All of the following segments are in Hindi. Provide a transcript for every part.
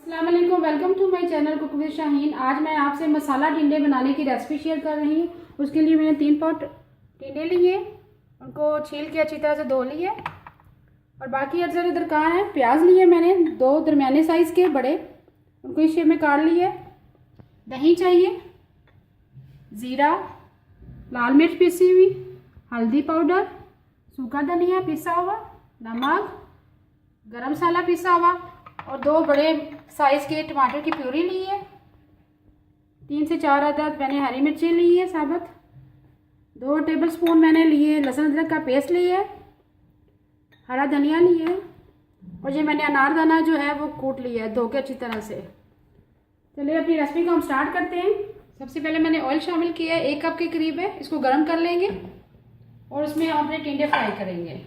अस्सलाम वालेकुम, welcome to my channel cook with Shaheen. आज मैं आपसे मसाला टिंडे बनाने की रेसिपी शेयर कर रही हूँ। उसके लिए मैंने 3 पॉट टिंडे लिए, उनको छील के अच्छी तरह से धो लिए और बाकी अदरक इधर कहाँ है। प्याज लिए मैंने 2 दरमियाने साइज़ के बड़े, उनको इस शेप में काट लिए। दही चाहिए, ज़ीरा, लाल मिर्च पीसी हुई, हल्दी पाउडर, सूखा धनिया पिसा हुआ, नमक, गरम मसाला पिसा हुआ और 2 बड़े साइज़ के टमाटर की प्यूरी ली है। 3 से 4 अदद मैंने हरी मिर्ची ली है साबुत। 2 टेबलस्पून मैंने लिए लहसुन अदरक का पेस्ट लिया है, हरा धनिया लिया है और ये मैंने अनारदाना जो है वो कूट लिया है धो के अच्छी तरह से। चलिए अपनी रेसिपी को हम स्टार्ट करते हैं। सबसे पहले मैंने ऑयल शामिल किया है, 1 कप के करीब है। इसको गर्म कर लेंगे और उसमें हम अपने टिंडे फ्राई करेंगे।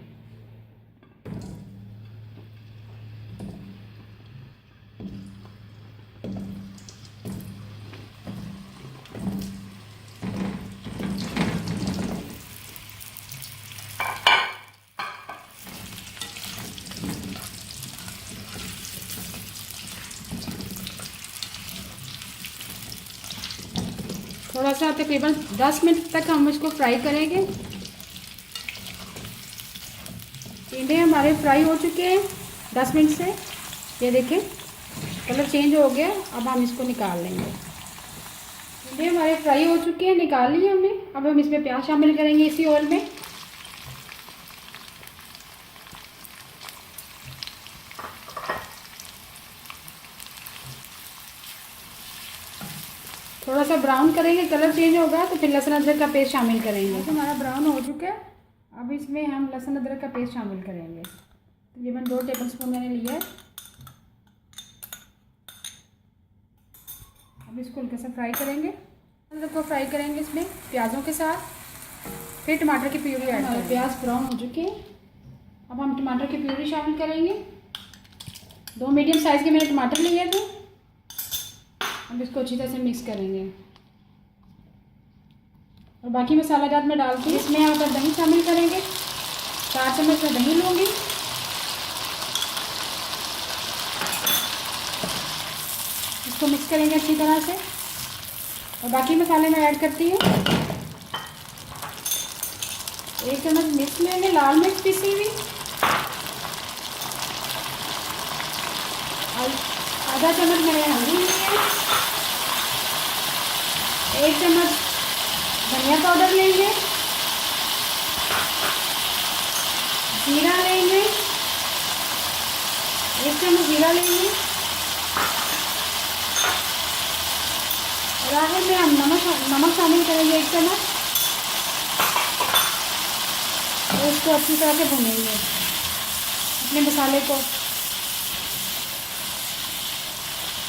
थोड़ा सा तकरीबन 10 मिनट तक हम इसको फ्राई करेंगे। टिंडे हमारे फ्राई हो चुके हैं 10 मिनट से। ये देखें कलर चेंज हो गया। अब हम इसको निकाल लेंगे। टिंडे हमारे फ्राई हो चुके हैं, निकाल लिए हमने। अब हम इसमें प्याज शामिल करेंगे इसी ऑयल में। थोड़ा सा ब्राउन करेंगे, कलर चेंज होगा तो फिर लहसुन अदरक का पेस्ट शामिल करेंगे। तो हमारा ब्राउन हो चुका है। अब इसमें हम लहसुन अदरक का पेस्ट शामिल करेंगे। तकरीबन 2 टेबलस्पून मैंने लिया है। अब इसको हल्का सा फ्राई करेंगे। अदरक को फ्राई करेंगे इसमें प्याज़ों के साथ, फिर टमाटर की प्यूरी ऐड करेंगे। प्याज ब्राउन हो चुके हैं। अब हम टमाटर की प्यूरी शामिल करेंगे। 2 मीडियम साइज़ के मैंने टमाटर लिए थे। अब इसको अच्छी तरह से मिक्स करेंगे और बाकी मसाला जात में डाल के इसमें हम अगर दही शामिल करेंगे। 4 चम्मच मैं दही लूँगी। इसको मिक्स करेंगे अच्छी तरह से और बाकी मसाले मैं ऐड करती हूँ। 1 चम्मच मिर्च लेंगे, लाल मिर्च पीसी हुई, आधा चम्मच मैंने हल्दी ली है, 1 चम्मच धनिया पाउडर लेंगे, जीरा लेंगे, 1 चम्मच जीरा लेंगे और आखिर में हम नमक शामिल करेंगे 1 चम्मच और इसको अच्छी तरह से भूनेंगे अपने मसाले को।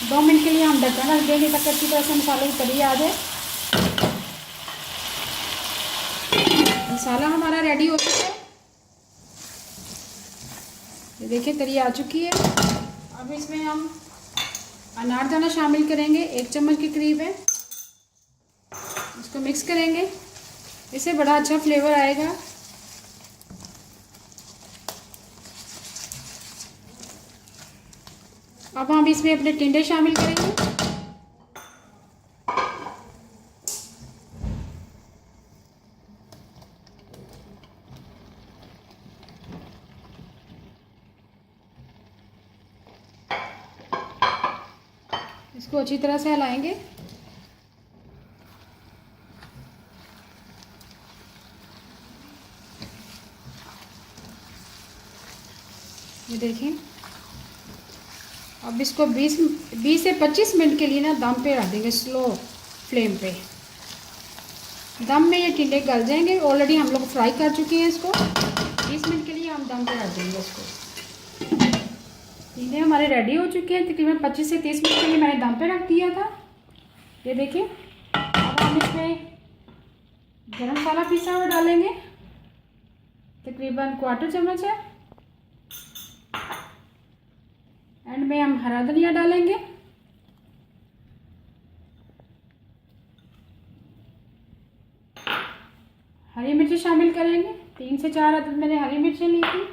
2 मिनट के लिए हम ढक्कन रख देंगे तक अच्छी तरह से मसाले की तरी आ जाए। मसाला हमारा रेडी हो चुका है। ये देखिए तरी आ चुकी है। अब इसमें हम अनारदाना शामिल करेंगे, 1 चम्मच के करीब है। इसको मिक्स करेंगे, इससे बड़ा अच्छा फ्लेवर आएगा। अब हम इसमें अपने टिंडे शामिल करेंगे। इसको अच्छी तरह से हिलाएंगे। ये देखें। अब इसको 20 से 25 मिनट के लिए ना दम पे रख देंगे, स्लो फ्लेम पे। दम में ये टिंडे गल जाएंगे। ऑलरेडी हम लोग फ्राई कर चुके हैं इसको। 20 मिनट के लिए हम दम पे रख देंगे इसको। टिंडे हमारे रेडी हो चुके हैं। तकरीबन 25 से 30 मिनट के लिए मैंने दम पे रख दिया था। ये देखिए। अब हम इसमें गरम मसाला पिसा हुआ डालेंगे, तकरीबन 1/4 चम्मच है। एंड में हम हरा धनिया डालेंगे, हरी मिर्ची शामिल करेंगे। 3 से 4 अदद मैंने हरी मिर्ची ली थी।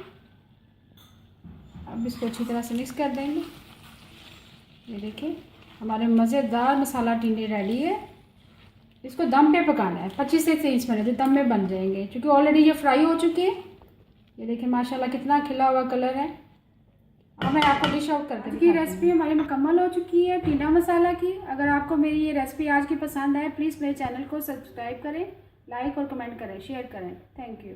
अब इसको अच्छी तरह से मिक्स कर देंगे। ये देखिए हमारे मज़ेदार मसाला टिंडे रेडी है। इसको दम पे पकाना है 25 से 30 मिनट, दम में बन जाएंगे क्योंकि ऑलरेडी ये फ्राई हो चुके हैं। ये देखिए माशाल्लाह कितना खिला हुआ कलर है। अब मैं आपको डिश आउट करके दिखाती हूँ। रेसिपी हमारी मुकम्मल हो चुकी है टिंडा मसाला की। अगर आपको मेरी ये रेसिपी आज की पसंद आए प्लीज़ मेरे चैनल को सब्सक्राइब करें, लाइक और कमेंट करें, शेयर करें। Thank you.